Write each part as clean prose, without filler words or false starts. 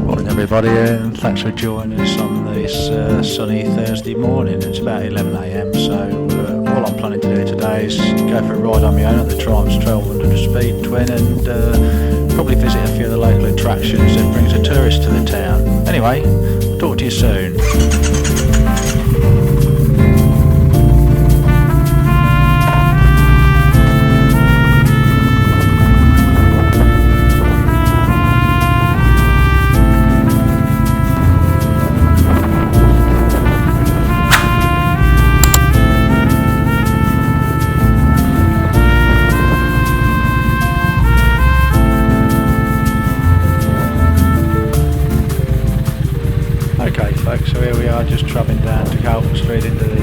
Morning everybody, and thanks for joining us on this sunny Thursday morning. It's about 11 a.m, so all I'm planning to do today is go for a ride on my own at the Triumph's 1200 speed twin, and probably visit a few of the local attractions that brings a tourist to the town. Anyway, I'll talk to you soon. Okay folks, so here we are just travelling down to Carlton Street into the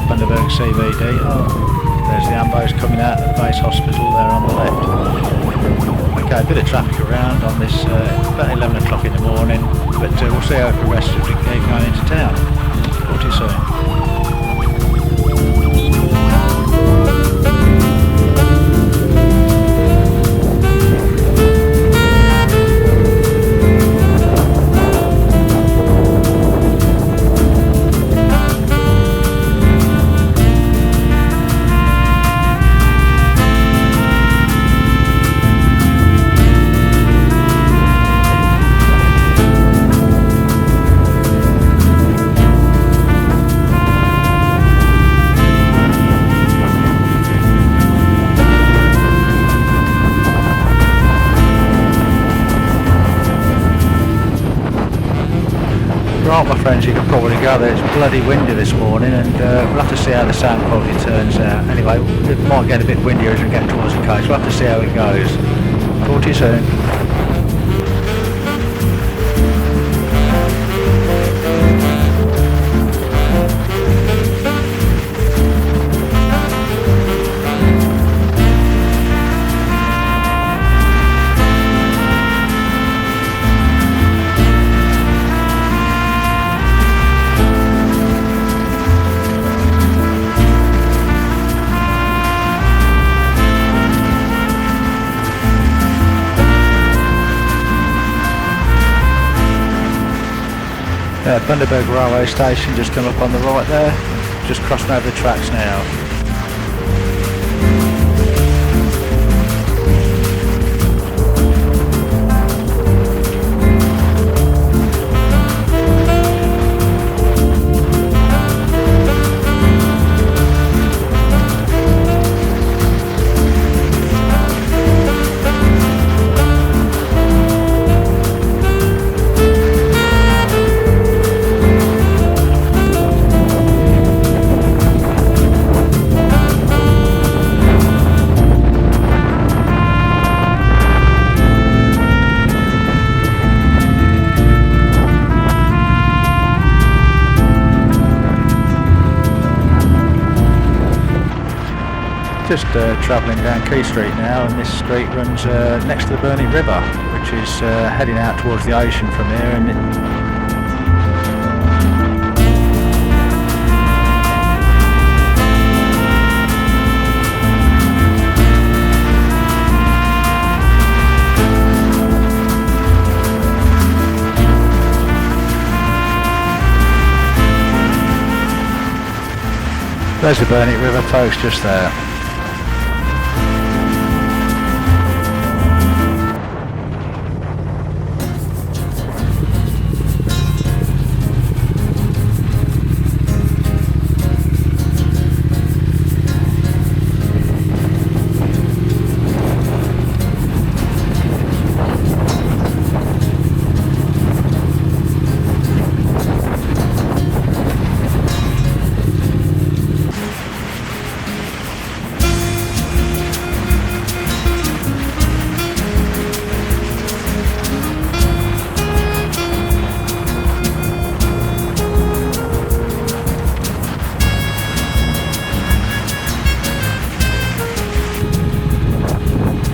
Bundaberg CBD. Oh, there's the ambos coming out of the base hospital there on the left. Okay, a bit of traffic around on this, about 11 o'clock in the morning, but we'll see how it progresses as we keep going into town. Talk to you soon. Right my friends, you can probably gather it's bloody windy this morning, and we'll have to see how the sound quality turns out. Anyway, it might get a bit windier as we get towards the coast. We'll have to see how it goes. Talk to you soon. Bundaberg railway station just come up on the right there, just crossing over the tracks now. Just travelling down Key Street now, and this street runs next to the Burnie River, which is heading out towards the ocean from here. And there's the Burnie River folks just there.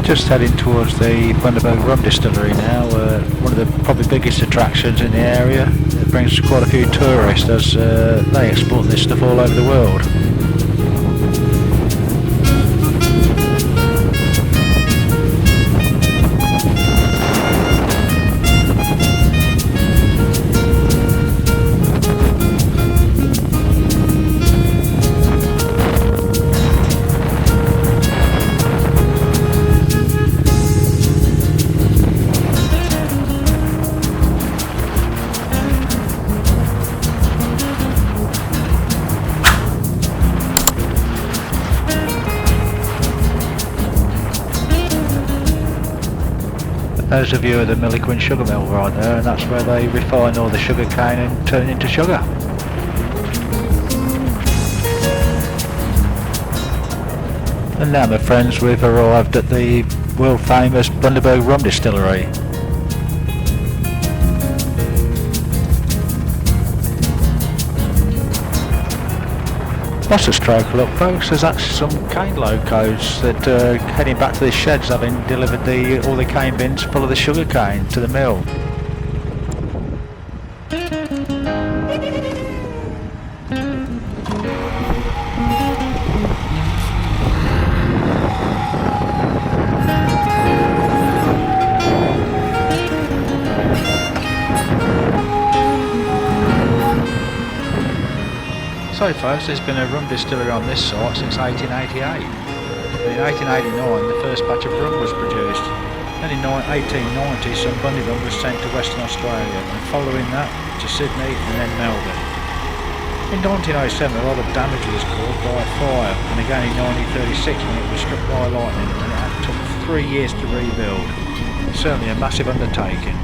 Just heading towards the Bundaberg rum distillery now, one of the probably biggest attractions in the area. It brings quite a few tourists as they export this stuff all over the world. There's a view of the Milliquin sugar mill right there, and that's where they refine all the sugar cane and turn it into sugar. And now my friends, we've arrived at the world famous Bundaberg rum distillery. What's a stroke look, folks? There's actually some cane locos that are heading back to the sheds, having delivered all the cane bins full of the sugar cane to the mill. So folks, there's been a rum distillery on this site since 1888. In 1889 the first batch of rum was produced. Then in 1890 some Bundy rum was sent to Western Australia, and following that to Sydney and then Melbourne. In 1907 a lot of damage was caused by a fire, and again in 1936 when it was struck by lightning, and it took 3 years to rebuild. Certainly a massive undertaking.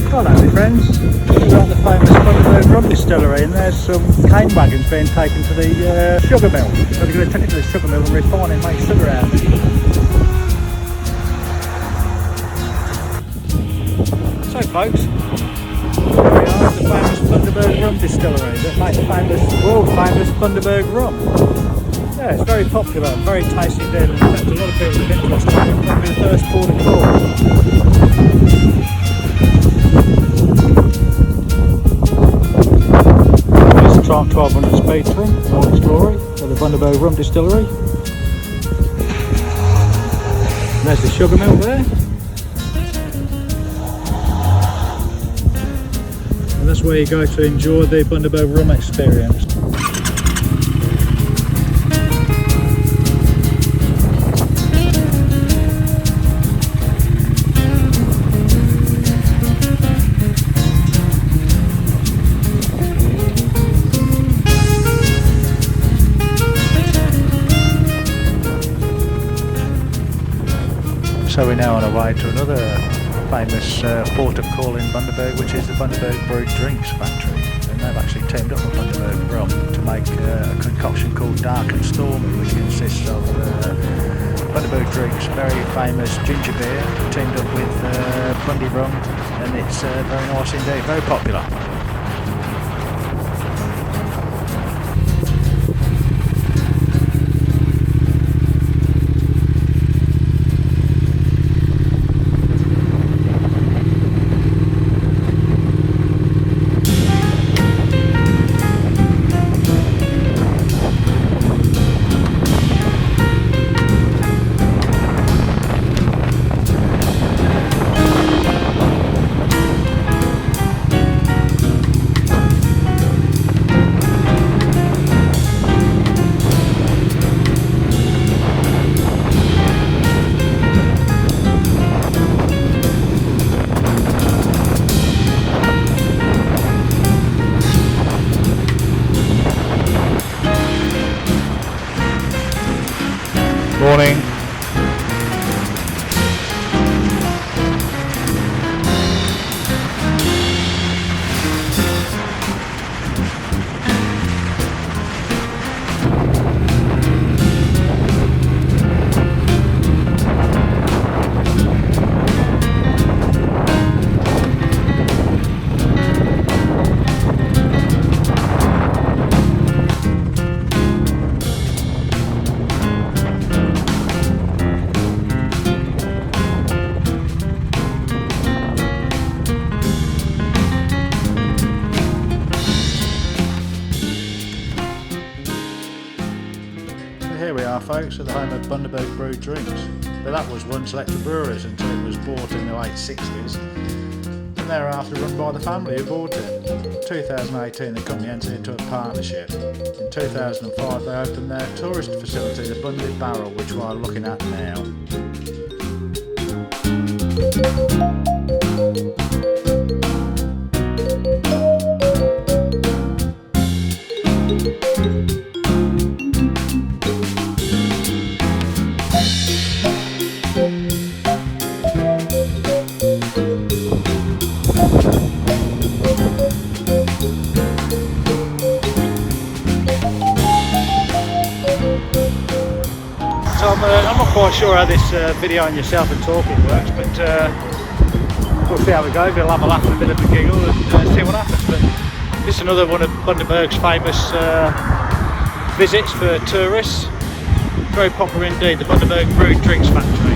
Hello my friends, we're at the famous Bundaberg rum distillery, and there's some cane wagons being taken to the sugar mill. So they're going to take it to the sugar mill and refine and make sugar out of it. So folks, here we are at the famous Bundaberg rum distillery that makes the world famous Bundaberg rum. Yeah, it's very popular, very tasty indeed. In fact, a lot of people have interested in it. Probably the first port of call. Trunk 1200 speed through, Morning's Glory, at the Bundaberg rum distillery. And there's the sugar mill there. And that's where you go to enjoy the Bundaberg rum experience. So we're now on our way to another famous port of call in Bundaberg, which is the Bundaberg Brewed Drinks factory. And they've actually teamed up with Bundaberg rum to make a concoction called Dark and Stormy, which consists of Bundaberg Drinks, very famous ginger beer, teamed up with Bundy rum, and it's very nice indeed, very popular. Morning. Here we are folks at the home of Bundaberg Brewed Drinks, but that was once Electric Breweries until it was bought in the late 60s, and thereafter run by the family who bought it. In 2018 the company entered into a partnership. In 2005 they opened their tourist facility, the Bundy Barrel, which we are looking at now. I'm not quite sure how this videoing yourself and talking works, but we'll see how we go. We'll have a laugh and a bit of a giggle and see what happens. But this is another one of Bundaberg's famous visits for tourists. Very popular indeed, the Bundaberg Brewed drinks factory.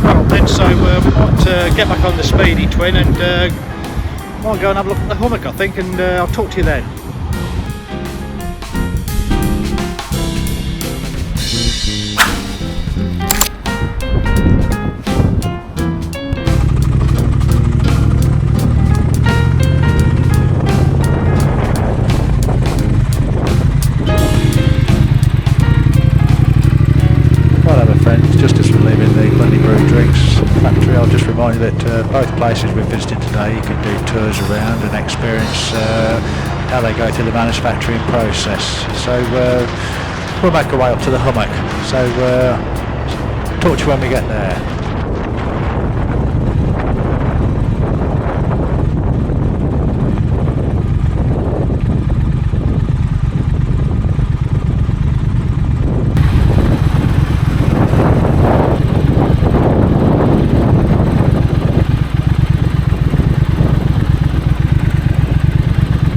Well then, so we might get back on the Speedy Twin and might go and have a look at the hummock, I think, and I'll talk to you then. Just as we're leaving the Brewed drinks factory, I'll just remind you that both places we're visiting today, you can do tours around and experience how they go through the manufacturing process. So we'll make our way up to the hummock. So talk to you when we get there.